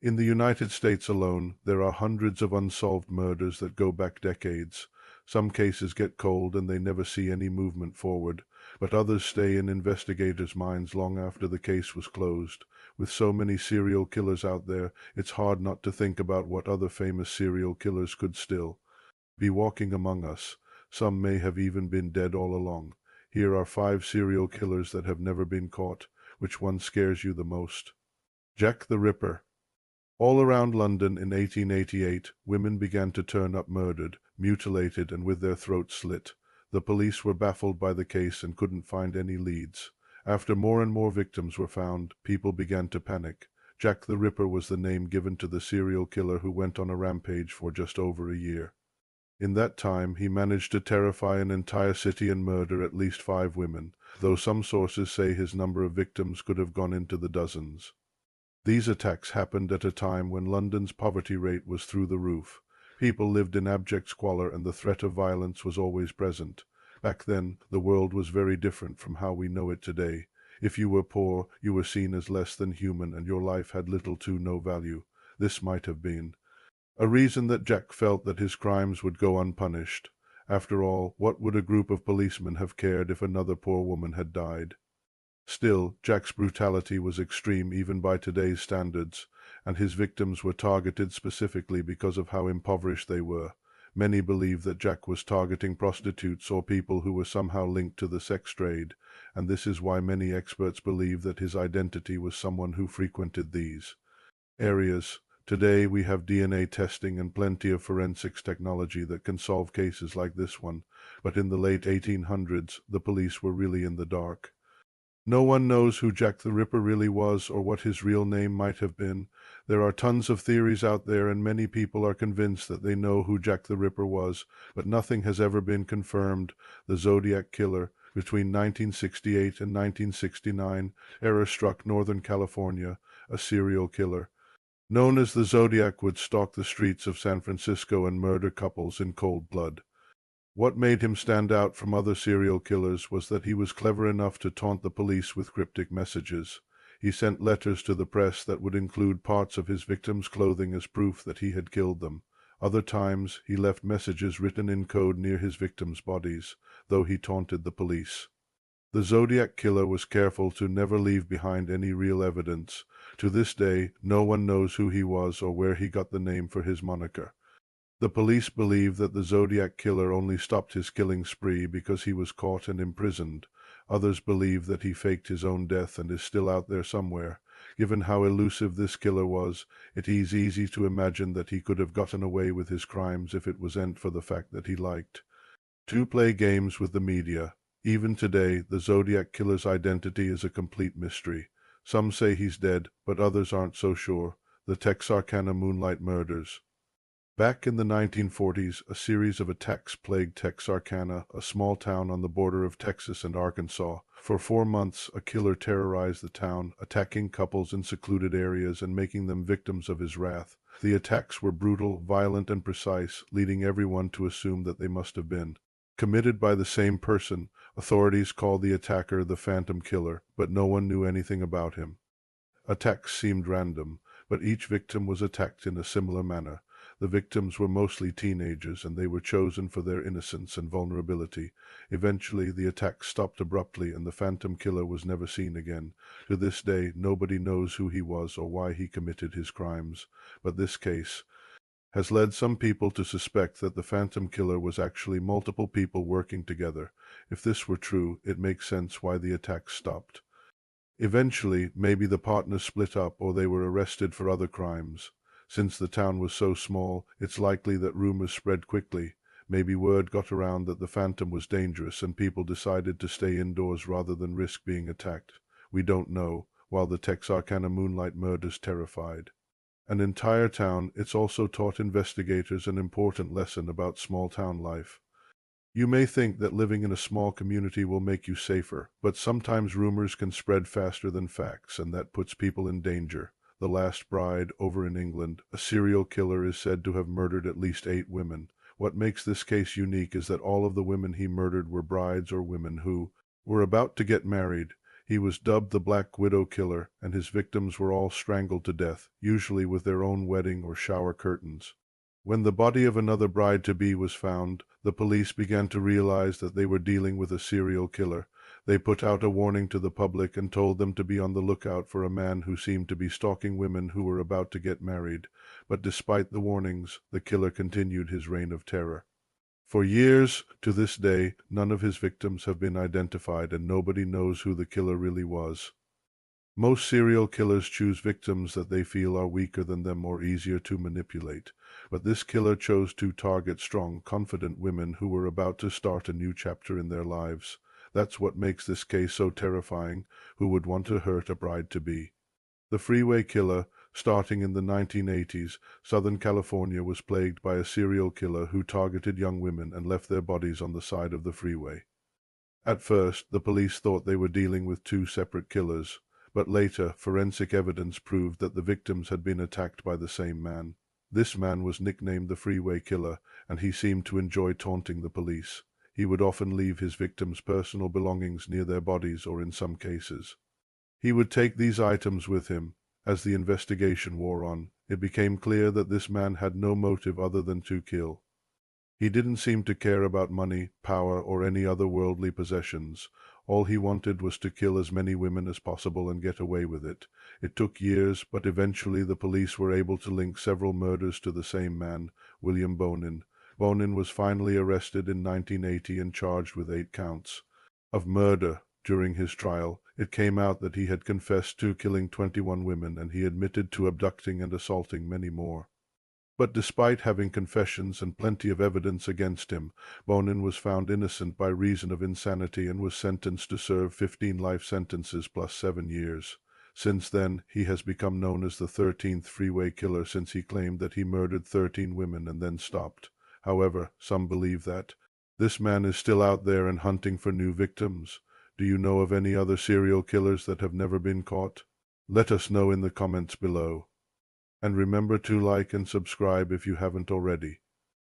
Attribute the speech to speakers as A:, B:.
A: In the United States alone, there are hundreds of unsolved murders that go back decades. Some cases get cold and they never see any movement forward, but others stay in investigators' minds long after the case was closed. With so many serial killers out there, it's hard not to think about what other famous serial killers could still be walking among us. Some may have even been dead all along. Here are 5 serial killers that have never been caught. Which one scares you the most? Jack the Ripper. All around London in 1888, women began to turn up murdered, mutilated, and with their throats slit. The police were baffled by the case and couldn't find any leads. After more and more victims were found, people began to panic. Jack the Ripper was the name given to the serial killer who went on a rampage for just over a year. In that time, he managed to terrify an entire city and murder at least 5 women, though some sources say his number of victims could have gone into the dozens. These attacks happened at a time when London's poverty rate was through the roof. People lived in abject squalor and the threat of violence was always present. Back then, the world was very different from how we know it today. If you were poor, you were seen as less than human and your life had little to no value. This might have been a reason that Jack felt that his crimes would go unpunished. After all, what would a group of policemen have cared if another poor woman had died? Still, Jack's brutality was extreme even by today's standards, and his victims were targeted specifically because of how impoverished they were. Many believe that Jack was targeting prostitutes or people who were somehow linked to the sex trade, and this is why many experts believe that his identity was someone who frequented these areas. Today we have DNA testing and plenty of forensics technology that can solve cases like this one, but in the late 1800s, the police were really in the dark. No one knows who Jack the Ripper really was or what his real name might have been. There are tons of theories out there and many people are convinced that they know who Jack the Ripper was, but nothing has ever been confirmed. The Zodiac Killer, between 1968 and 1969, terror-struck Northern California, a serial killer. Known as the Zodiac, would stalk the streets of San Francisco and murder couples in cold blood. What made him stand out from other serial killers was that he was clever enough to taunt the police with cryptic messages. He sent letters to the press that would include parts of his victims' clothing as proof that he had killed them. Other times, he left messages written in code near his victims' bodies, though he taunted the police. The Zodiac Killer was careful to never leave behind any real evidence. To this day, no one knows who he was or where he got the name for his moniker. The police believe that the Zodiac Killer only stopped his killing spree because he was caught and imprisoned. Others believe that he faked his own death and is still out there somewhere. Given how elusive this killer was, it is easy to imagine that he could have gotten away with his crimes if it wasn't for the fact that he liked to play games with the media. Even today, the Zodiac Killer's identity is a complete mystery. Some say he's dead, but others aren't so sure. The Texarkana Moonlight Murders. Back in the 1940s, a series of attacks plagued Texarkana, a small town on the border of Texas and Arkansas. For 4 months, a killer terrorized the town, attacking couples in secluded areas and making them victims of his wrath. The attacks were brutal, violent, and precise, leading everyone to assume that they must have been committed by the same person. Authorities called the attacker the Phantom Killer, but no one knew anything about him. Attacks seemed random, but each victim was attacked in a similar manner. The victims were mostly teenagers, and they were chosen for their innocence and vulnerability. Eventually, the attacks stopped abruptly, and the Phantom Killer was never seen again. To this day, nobody knows who he was or why he committed his crimes. But this case has led some people to suspect that the Phantom Killer was actually multiple people working together. If this were true, it makes sense why the attacks stopped. Eventually, maybe the partners split up or they were arrested for other crimes. Since the town was so small, it's likely that rumors spread quickly. Maybe word got around that the Phantom was dangerous and people decided to stay indoors rather than risk being attacked. We don't know, while the Texarkana Moonlight Murders terrified an entire town. It's also taught investigators an important lesson about small-town life. You may think that living in a small community will make you safer, but sometimes rumors can spread faster than facts, and that puts people in danger. The Last Bride, over in England, a serial killer is said to have murdered at least 8 women. What makes this case unique is that all of the women he murdered were brides or women who were about to get married. He was dubbed the Black Widow Killer, and his victims were all strangled to death, usually with their own wedding or shower curtains. When the body of another bride-to-be was found, the police began to realize that they were dealing with a serial killer. They put out a warning to the public and told them to be on the lookout for a man who seemed to be stalking women who were about to get married. But despite the warnings, the killer continued his reign of terror. For years, to this day, none of his victims have been identified, and nobody knows who the killer really was. Most serial killers choose victims that they feel are weaker than them or easier to manipulate. But this killer chose to target strong, confident women who were about to start a new chapter in their lives. That's what makes this case so terrifying. Who would want to hurt a bride-to-be? The freeway killer. Starting in the 1980s, Southern California was plagued by a serial killer who targeted young women and left their bodies on the side of the freeway. At first, the police thought they were dealing with two separate killers, but later, forensic evidence proved that the victims had been attacked by the same man. This man was nicknamed the Freeway Killer, and he seemed to enjoy taunting the police. He would often leave his victims' personal belongings near their bodies, or in some cases, he would take these items with him. As the investigation wore on, it became clear that this man had no motive other than to kill. He didn't seem to care about money, power, or any other worldly possessions. All he wanted was to kill as many women as possible and get away with it. It took years, but eventually the police were able to link several murders to the same man, William Bonin. Bonin was finally arrested in 1980 and charged with 8 counts of murder. During his trial, it came out that he had confessed to killing 21 women, and he admitted to abducting and assaulting many more. But despite having confessions and plenty of evidence against him, Bonin was found innocent by reason of insanity and was sentenced to serve 15 life sentences plus 7 years. Since then, he has become known as the 13th Freeway Killer, since he claimed that he murdered 13 women and then stopped. However, some believe that this man is still out there and hunting for new victims. Do you know of any other serial killers that have never been caught? Let us know in the comments below. And remember to like and subscribe if you haven't already.